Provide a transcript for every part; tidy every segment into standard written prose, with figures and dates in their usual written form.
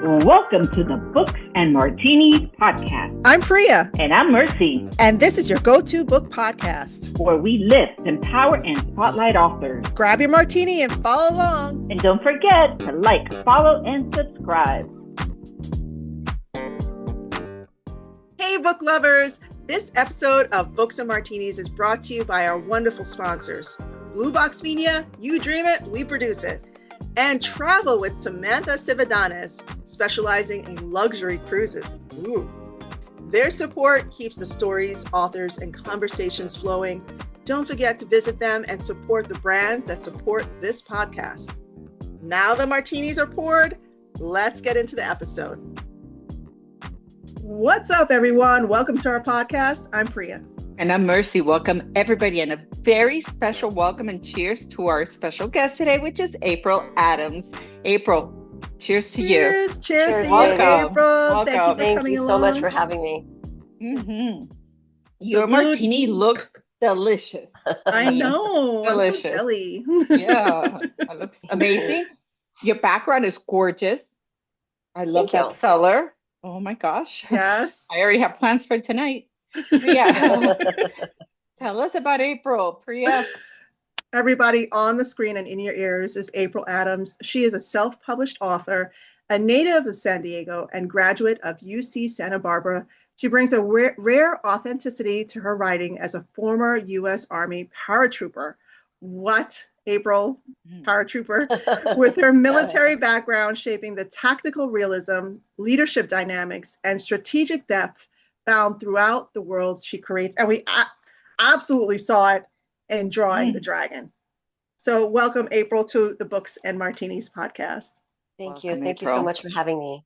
Welcome to the Books and Martinis podcast. I'm Priya. And I'm Mercy. And this is your go-to book podcast, where we lift, empower, and spotlight authors. Grab your martini and follow along. And don't forget to like, follow, and subscribe. Hey, book lovers. This episode of Books and Martinis is brought to you by our wonderful sponsors. Blue Box Media, you dream it, we produce it. And Travel with Samantha Cividanes, specializing in luxury cruises. Ooh. Their support keeps the stories, authors, and conversations flowing. Don't forget to visit them and support the brands that support this podcast. Now the martinis are poured, let's get into the episode. What's up, everyone? Welcome to our podcast. I'm Priya. And I'm Mercy. Welcome, everybody, and a very special welcome and cheers to our special guest today, which is April Adams. April, cheers to you. Cheers to you, welcome. April. Welcome. Thank you for Thank coming you along. so much for having me. Mm-hmm. Your martini looks delicious. I know. Delicious. I'm so jelly. Yeah, it looks amazing. Your background is gorgeous. I love Thank that you. cellar. Oh my gosh. Yes. I already have plans for tonight. Yeah. Tell us about April, Priya. Everybody on the screen and in your ears is April Adams. She is a self-published author, a native of San Diego, and graduate of UC Santa Barbara. She brings a rare authenticity to her writing as a former U.S. Army paratrooper. What, April? Paratrooper? With her military background shaping the tactical realism, leadership dynamics, and strategic depth found throughout the worlds she creates. And we absolutely saw it in Drawing the Dragon. So welcome, April, to the Books and Martinis podcast. Thank you. Welcome, Thank you April. so much for having me.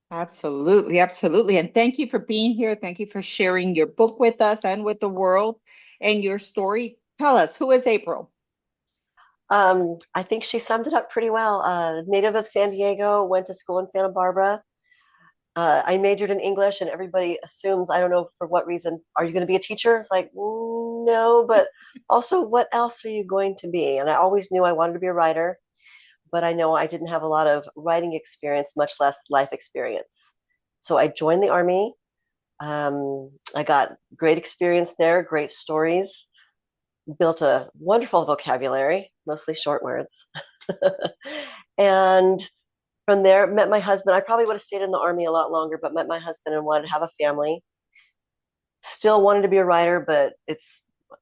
Absolutely, absolutely. And thank you for being here. Thank you for sharing your book with us and with the world and your story. Tell us, who is April? I think she summed it up pretty well. Native of San Diego, went to school in Santa Barbara. I majored in English, and everybody assumes, I don't know for what reason, are you going to be a teacher? It's like, no, but also, what else are you going to be? And I always knew I wanted to be a writer, but I know I didn't have a lot of writing experience, much less life experience. So I joined the Army. I got great experience there, great stories, built a wonderful vocabulary, mostly short words. And from there, met my husband. I probably would have stayed in the Army a lot longer, but met my husband and wanted to have a family. Still wanted to be a writer, but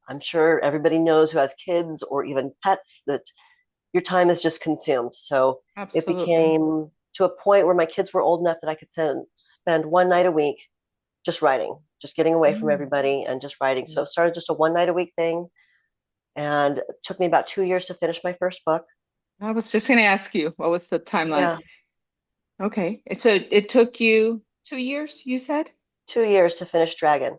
I'm sure everybody knows who has kids or even pets that your time is just consumed. So Absolutely. It became to a point where my kids were old enough that I could spend one night a week just writing, just getting away from everybody and just writing. So it started just a one night a week thing. And it took me about 2 years to finish my first book. I was just going to ask you, what was the timeline? Yeah. Okay. So it took you 2 years, you said? 2 years to finish Dragon.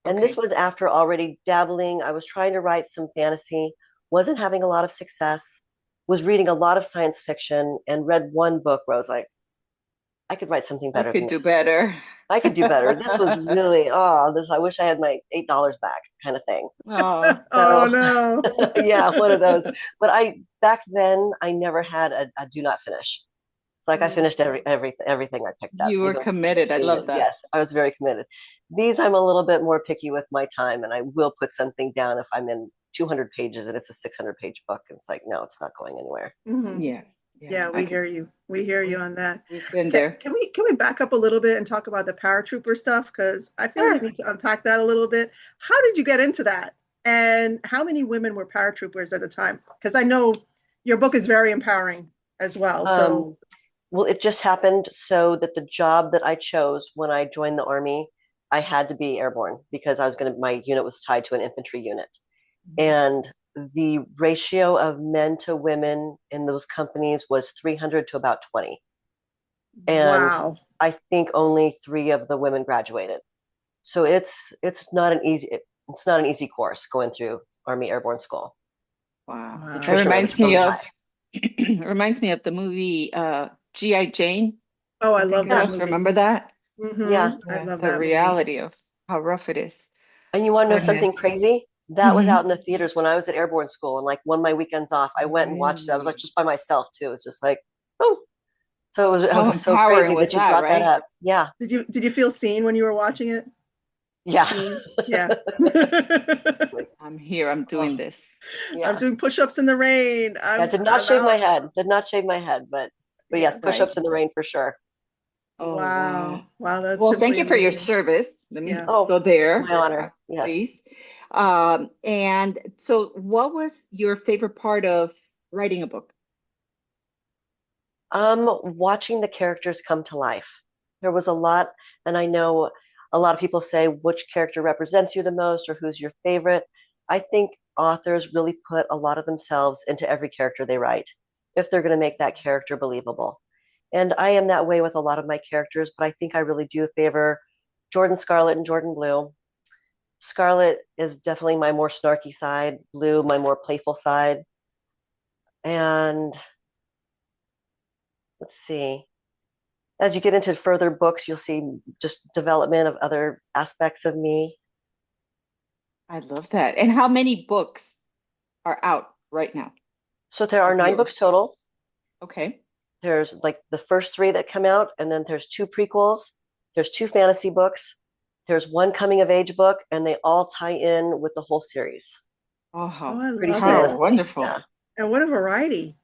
And Okay. this was after already dabbling. I was trying to write some fantasy, wasn't having a lot of success, was reading a lot of science fiction, and read one book where I was like, I could write something better. I could than do this. better. I could do better. This was really, I wish I had my $8 back kind of thing. Oh, Oh, no. Yeah, one of those. But back then, I never had a do not finish. It's like I finished everything I picked up. you were committed. I love that. Yes, I was very committed. These, I'm a little bit more picky with my time, and I will put something down if I'm in 200 pages and it's a 600-page book. And it's like, no, it's not going anywhere. Mhm. Yeah. We hear you. We hear you on that. We've been there. Can we back up a little bit and talk about the paratrooper stuff? Because I feel like we need to unpack that a little bit. How did you get into that? And how many women were paratroopers at the time? Because I know your book is very empowering as well. So, well, it just happened so that the job that I chose when I joined the Army, I had to be airborne because my unit was tied to an infantry unit. And the ratio of men to women in those companies was 300 to about 20. And wow. I think only 3 of the women graduated. So it's not an easy course going through Army Airborne School. Wow. It Nutrition reminds rates me really of it reminds me of the movie G.I. Jane. Oh, I love that Girls, movie. remember that? Mhm. Yeah. I love the that reality of how rough it is. And you want to know something Goodness. crazy? That was Mhm. out in the theaters when I was at airborne school, and like one of my weekends off, I went and watched it. I was like just by myself too. It's just like, oh, So it How was so empowering crazy was that you that, brought that right? up. Yeah. Did you feel seen when you were watching it? Yeah. Seen? Yeah. Like, I'm here. I'm oh, doing this. I'm yeah. doing push-ups in the rain. Yeah, I'm did not I'm shave my out. head. Did not shave my head, but yes, Yeah. Right. push-ups in the rain for sure. Oh, wow. Wow. Wow, that's Well, thank simply you for your amazing. service. Let me Yeah. Oh, go there, my honor. Yes. please. And so, what was your favorite part of writing a book? Watching the characters come to life. There was a lot, and I know a lot of people say which character represents you the most or who's your favorite. I think authors really put a lot of themselves into every character they write if they're going to make that character believable. And I am that way with a lot of my characters, but I think I really do favor Jordan Scarlet and Jordan Blue. Scarlet is definitely my more snarky side, Blue, my more playful side. And let's see, as you get into further books, you'll see just development of other aspects of me. I love that. And how many books are out right now So there are of 9 books yours? total. Okay. There's like the first 3 that come out, and then there's 2 prequels. There's 2 fantasy books. There's 1 coming of age book, and they all tie in with the whole series. Oh, Oh, I Pretty love how it. seamlessly. Yeah. wonderful. And what a variety.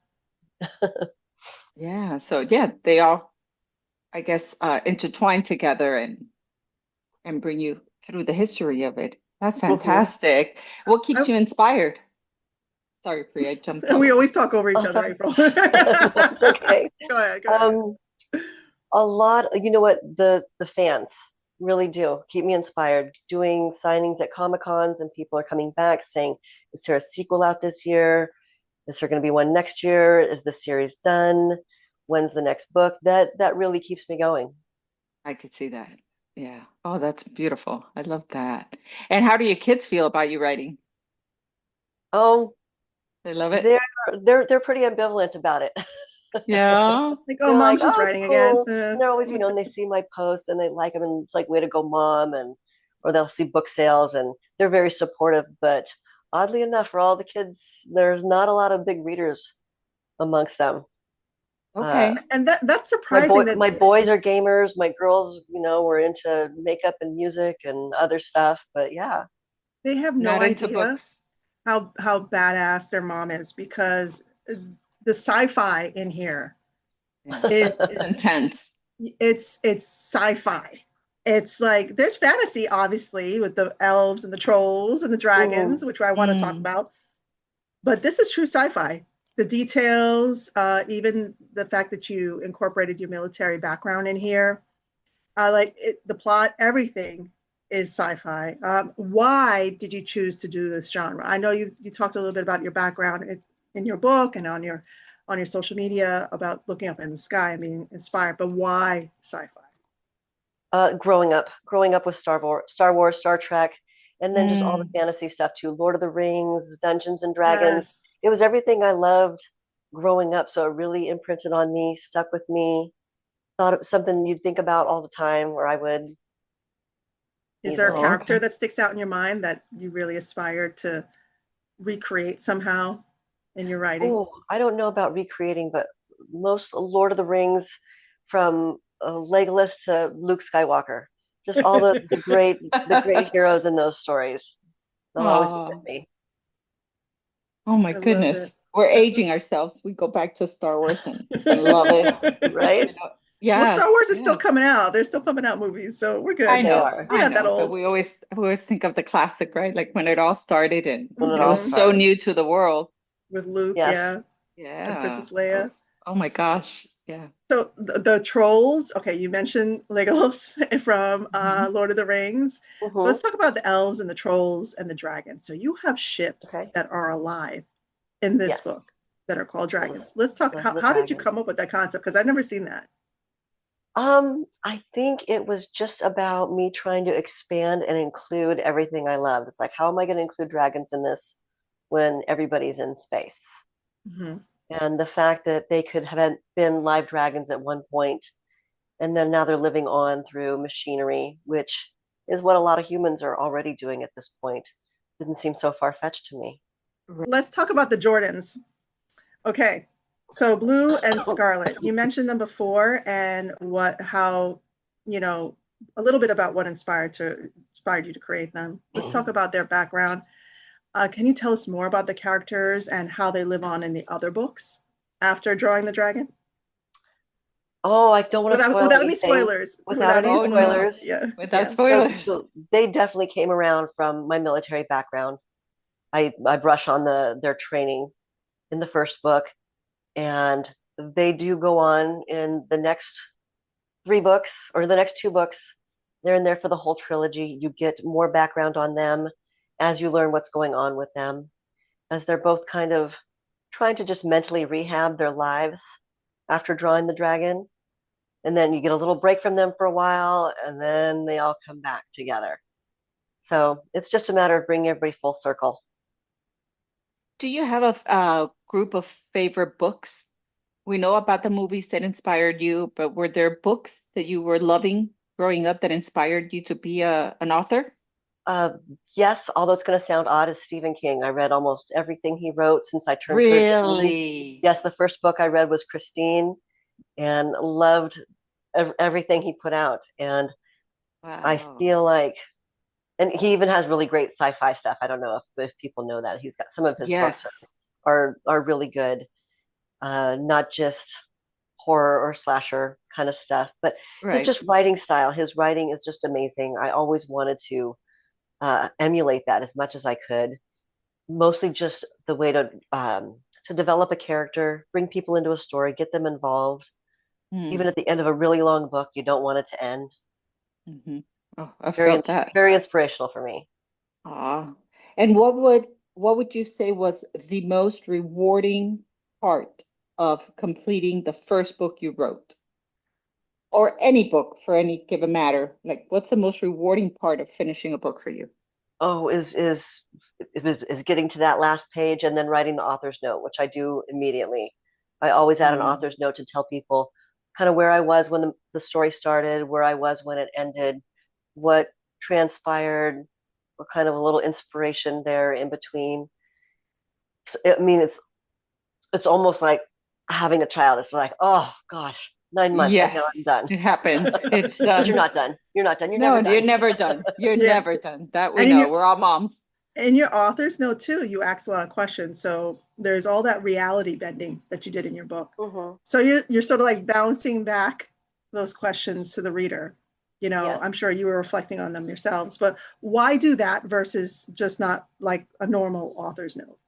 Yeah. So, yeah, they all, I guess, intertwine together and bring you through the history of it. That's Mhm. fantastic. What I, keeps you inspired? Sorry, Priya, I jumped we in. always talk over each Oh, other, sorry. April. That's okay. Go ahead, go ahead. Um, a lot, you know what, the fans really do keep me inspired. Doing signings at Comic Cons, and people are coming back saying, "Is there a sequel out this year? Is there going to be one next year? Is the series done? When's the next book?" That really keeps me going. I could see that. Yeah. Oh, that's beautiful. I love that. And how do your kids feel about you writing? Oh, They love it? they're they're pretty ambivalent about it. Yeah. Like, oh, They're mom, like, she's "Oh, it's writing again. cool." And they're always, and they see my posts and they like them, and it's like, "Way to go, mom!" And or they'll see book sales, and they're very supportive. But oddly enough, for all the kids, there's not a lot of big readers amongst them. Uh, Okay. And that's surprising that my boys are gamers. My girls, were into makeup and music and other stuff. But yeah, they have no Not into idea books. how badass their mom is, because the sci-fi in here Yeah. is It's intense. it's sci-fi. It's like there's fantasy, obviously, with the elves and the trolls and the dragons, Mhm. which I want to talk Mm. about. But this is true sci-fi. The details, even the fact that you incorporated your military background in here, like the plot, everything is sci-fi. Why did you choose to do this genre? I know you talked a little bit about your background in your book and on your social media about looking up in the sky and being inspired, but why sci-fi? Growing up with Star Wars, Star Trek, and then just all the Mm. fantasy stuff too. Lord of the Rings, Dungeons and Dragons. Yes. It was everything I loved growing up, so it really imprinted on me, stuck with me. Thought it was something you'd think about all the time, where I would Is there a easily. Oh, character okay. that sticks out in your mind that you really aspire to recreate somehow in your writing? Oh, I don't know about recreating, but most Lord of the Rings, from Legolas to Luke Skywalker, just all the great heroes in those stories. They'll always be with Oh, me. oh my I love it. goodness. We're I aging ourselves. We go back to Star Wars and love it. Right? You know, Well, yes, Star Wars is still yes. coming out. They're still pumping out movies, so we're I good. They know, are We're I not that know, but old. we always think of the classic, right? Like when it all started and when it it all was Hmm. so started. new to the world. With Luke, Yes. yeah, and Yeah. Princess That Leia. was, oh my gosh. Yeah. So the trolls. Okay, you mentioned Legolas from Mhm. Lord of the Rings. So Hmm. let's talk about the elves and the trolls and the dragons. So you have ships Okay. that are alive in this Yes. book that are called Those, dragons. Let's talk. those are How, the how did you dragons. come up with that concept? Because I've never seen that. I think it was just about me trying to expand and include everything I loved. It's like, how am I going to include dragons in this when everybody's in space? Hmm. And the fact that they could have been live dragons at one point, and then now they're living on through machinery, which is what a lot of humans are already doing at this point. Didn't seem so far fetched to me. Right. Let's talk about the Jordans. Okay. So Blue and Scarlet, you mentioned them before and how, you know, a little bit about what inspired you to create them. Let's talk about their background. Can you tell us more about the characters and how they live on in the other books after drawing the dragon? Oh, I don't want to spoil Without any anything. spoilers. Without Without any any Oh spoilers. no, spoilers. Yeah. without Yeah. spoilers. So they definitely came around from my military background. I brush on their training in the first book, and they do go on in the next three books or the next two books. They're in there for the whole trilogy. You get more background on them as you learn what's going on with them, as they're both kind of trying to just mentally rehab their lives after drawing the dragon. And then you get a little break from them for a while, and then they all come back together. So it's just a matter of bringing everybody full circle. Do you have a group of favorite books? We know about the movies that inspired you, but were there books that you were loving growing up that inspired you to be an author? Uh, yes, although it's going to sound odd, as Stephen King. I read almost everything he wrote since I turned 13. Really? Yes, the first book I read was Christine and loved everything he put out. And I Wow. feel like, and he even has really great sci-fi stuff. I don't know if people know that. He's got some of his books Yes. are really good, not just horror or slasher kind of stuff, but his Right. just writing style. His writing is just amazing. I always wanted to emulate that as much as I could. Mostly just the way to develop a character, bring people into a story, get them involved. Mm. Even at the end of a really long book, you don't want it to end. Hmm. Oh, I Very felt that. very inspirational for me. Ah. And what would you say was the most rewarding part of completing the first book you wrote? Or any book for any given matter? Like, what's the most rewarding part of finishing a book for you? Oh, is getting to that last page and then writing the author's note, which I do immediately. I always add an Mm. author's note to tell people kind of where I was when the story started, where I was when it ended, what transpired, or kind of a little inspiration there in between. I mean, it's almost like having a child. It's like, oh gosh, 9 months and now I'm Yes, done. it happened. It's But you're done. not done. You're not done. You're No, never you're done. never done. You're Yeah. never done. That we And know. We're all moms. in your author's note too, you ask a lot of questions. So there's all that reality bending that you did in your book. Hmm. So you're sort of like bouncing back those questions to the reader. You know, Yes. I'm sure you were reflecting on them yourselves, but why do that versus just not like a normal author's note?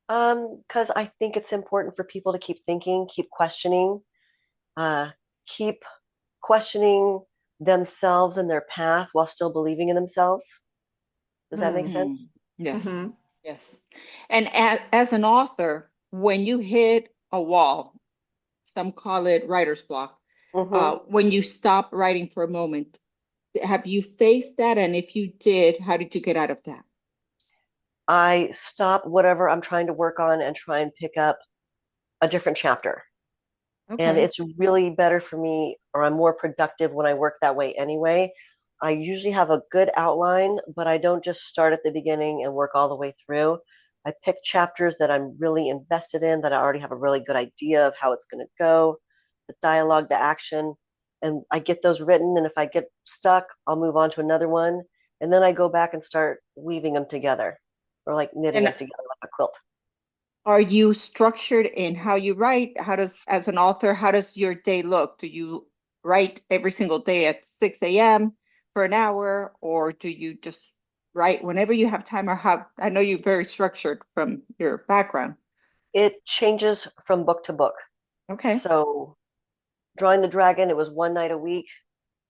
Because I think it's important for people to keep thinking, uh, keep questioning themselves and their path while still believing in themselves. Does that make Mm. Hmm. sense? Yes. Mm-hmm. Yes. And as an author, when you hit a wall, some call it writer's block, Hmm. when you stop writing for a moment, have you faced that? And if you did, how did you get out of that? I stop whatever I'm trying to work on and try and pick up a different chapter. And Okay. it's really better for me, or I'm more productive when I work that way anyway. I usually have a good outline, but I don't just start at the beginning and work all the way through. I pick chapters that I'm really invested in, that I already have a really good idea of how it's going to go, the dialogue, the action, and I get those written. And if I get stuck, I'll move on to another one. And then I go back and start weaving them together or like knitting And them together like a quilt. are you structured in how you write? As an author, how does your day look? Do you write every single day at 6 a.m. for an hour, or do you just write whenever you have time? Or how, I know you're very structured from your background. It changes from book to book. Okay. So drawing the dragon, it was one night a week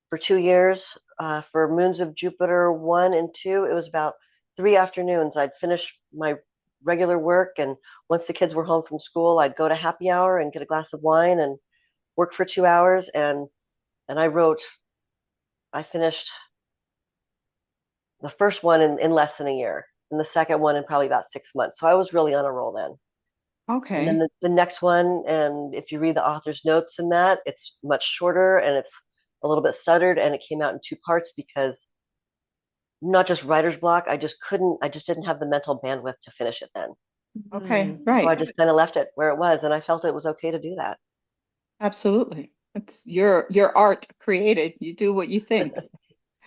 for 2 years. For Moons of Jupiter 1 and 2, it was about 3 afternoons. I'd finish my regular work, and once the kids were home from school, I'd go to happy hour and get a glass of wine and work for 2 hours. And I finished the first one in less than a year, and the second one in probably about 6 months. So I was really on a roll then. And then Okay. the next one, and if you read the author's notes in that, it's much shorter and it's a little bit stuttered, and it came out in two parts because not just writer's block, I just didn't have the mental bandwidth to finish it then. Okay, Mm. So I right. just kind of left it where it was, and I felt it was okay to do that. Absolutely. It's your art created. You do what you think.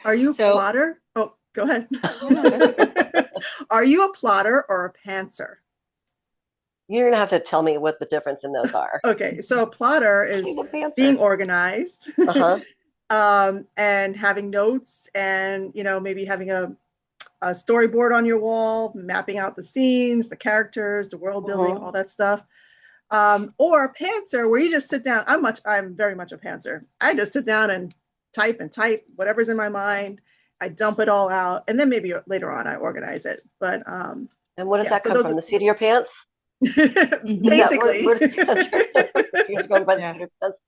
Are you a So, plotter? Oh, go ahead. no, no, that's okay. Are you a plotter or a pantser? You're gonna have to tell me what the difference in those are. Okay, so a plotter She's is a being pantser. organized, Uh-huh. and having notes, and maybe having a storyboard on your wall, mapping out the scenes, the characters, the world building, Hmm. all that stuff. Or a pantser where you just sit down. I'm very much a pantser. I just sit down and type whatever's in my mind. I dump it all out, and then maybe later on I organize it. But And what does yeah, that so come those from? The seat of your pants? Is Hmm. that basically. where does the pants? You're just going by the Yeah. seat of your pants.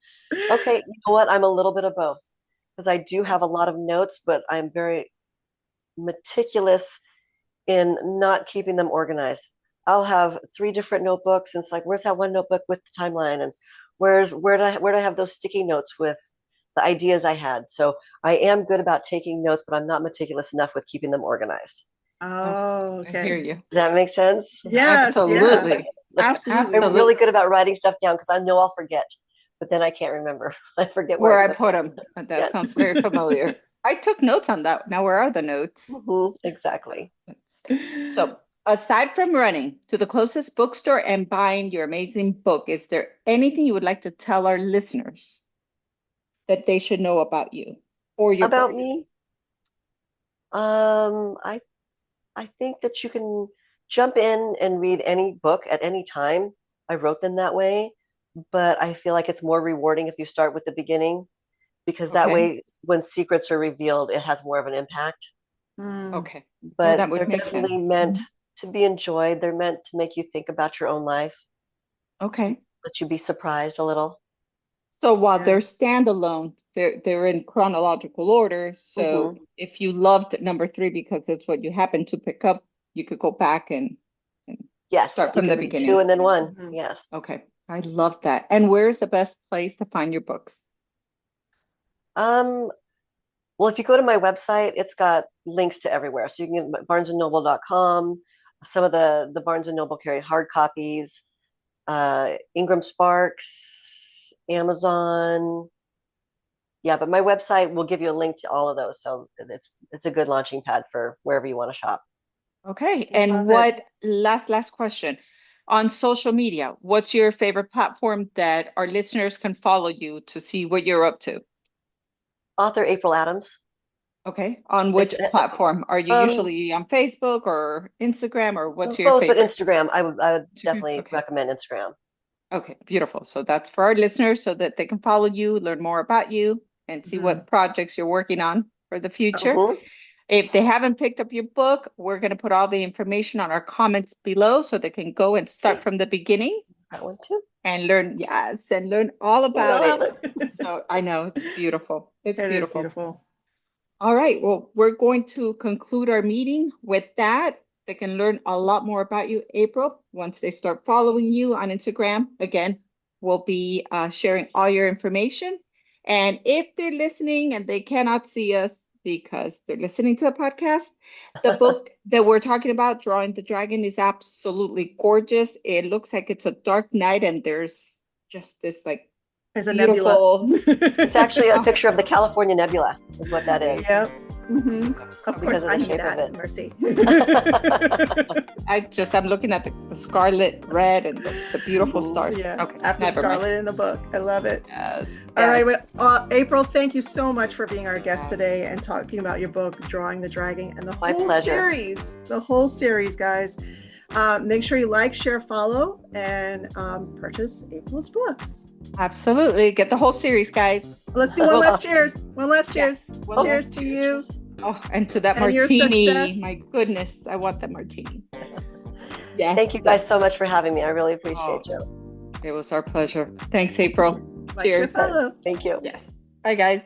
Okay, you know what? I'm a little bit of both because I do have a lot of notes, but I'm very meticulous in not keeping them organized. I'll have three different notebooks, and it's like, where's that one notebook with the timeline, and where do I have those sticky notes with the ideas I had? So I am good about taking notes, but I'm not meticulous enough with keeping them organized. Okay. Oh, I hear okay. you. Does that make sense? Yes, yeah, Absolutely. Like absolutely. I'm really Absolutely. good about writing stuff down because I know I'll forget, but then I can't remember. I forget where I Where I put put them. That it. sounds very familiar. I took notes on that. Now, where are the notes? Exactly. So, aside from running to the closest bookstore and buying your amazing book, is there anything you would like to tell our listeners that they should know about you or your About books? me, I think that you can jump in and read any book at any time. I wrote them that way, but I feel like it's more rewarding if you start with the beginning because that Okay. way, when secrets are revealed, it has more of an impact. Mm. Okay. No, But that they're would make sense. definitely meant to be enjoyed. They're meant to make you think about your own life, Okay. let you be surprised a little. So while Yeah. they're standalone, they're in chronological order. So Hmm. if you loved number three because it's what you happened to pick up, you could go back and Yes, start you from the can read two beginning. and then one. Mhm. Yes. Okay. I love that. And where's the best place to find your books? Um, well, if you go to my website, it's got links to everywhere. So you can get barnesandnoble.com. Some of the Barnes and Noble carry hard copies, Ingram Sparks, Amazon. Yeah, but my website will give you a link to all of those. So it's a good launching pad for wherever you want to shop. Okay. And Love it. what last question. On social media, what's your favorite platform that our listeners can follow you to see what you're up to? Author April Adams. Okay. On It's which platform? Are you um usually on Facebook or Instagram or what's your both, but favorite? Instagram. I would Instagram? definitely Okay. recommend Instagram. Okay, beautiful. So that's for our listeners so that they can follow you, learn more about you, and see Mhm. what projects you're working on for the future. Hmm. If they haven't picked up your book, we're going to put all the information on our comments below so they can go and start from the beginning That one too. and learn, yes, and learn all Oh, I about don't it. have it. So I know it's beautiful. It's It is beautiful. beautiful. All right. Well, we're going to conclude our meeting with that. They can learn a lot more about you, April, once they start following you on Instagram. Again, we'll be sharing all your information. And if they're listening and they cannot see us because they're listening to the podcast, the book that we're talking about, Drawing the Dragon, is absolutely gorgeous. It looks like it's a dark night and there's just this like It's a nebula. beautiful. It's actually a picture of the California Nebula, is what that is, Yep. Hmm. Of course, because of I the knew shape of that. it. Mercy. I'm looking at the scarlet red and the beautiful stars. Yeah. Okay, After never mind. Scarlet in the book. I love it. Yes, All right. yes. Well, April, thank you so much for being our guest today and talking about your book, Drawing the Dragon, and the My whole pleasure. series. The whole series, guys. Make sure you like, share, follow, and purchase April's books. Absolutely. Get the whole series, guys. Let's do one last cheers. One last cheers. Yes. Well, Cheers to you oh, and to that and your martini. success. My goodness, I want that martini. Yes. Thank you guys so much for having me. I really appreciate you. It was our pleasure. Thanks, April. Like, share, Cheers. follow. Thank you. Yes. Bye, guys.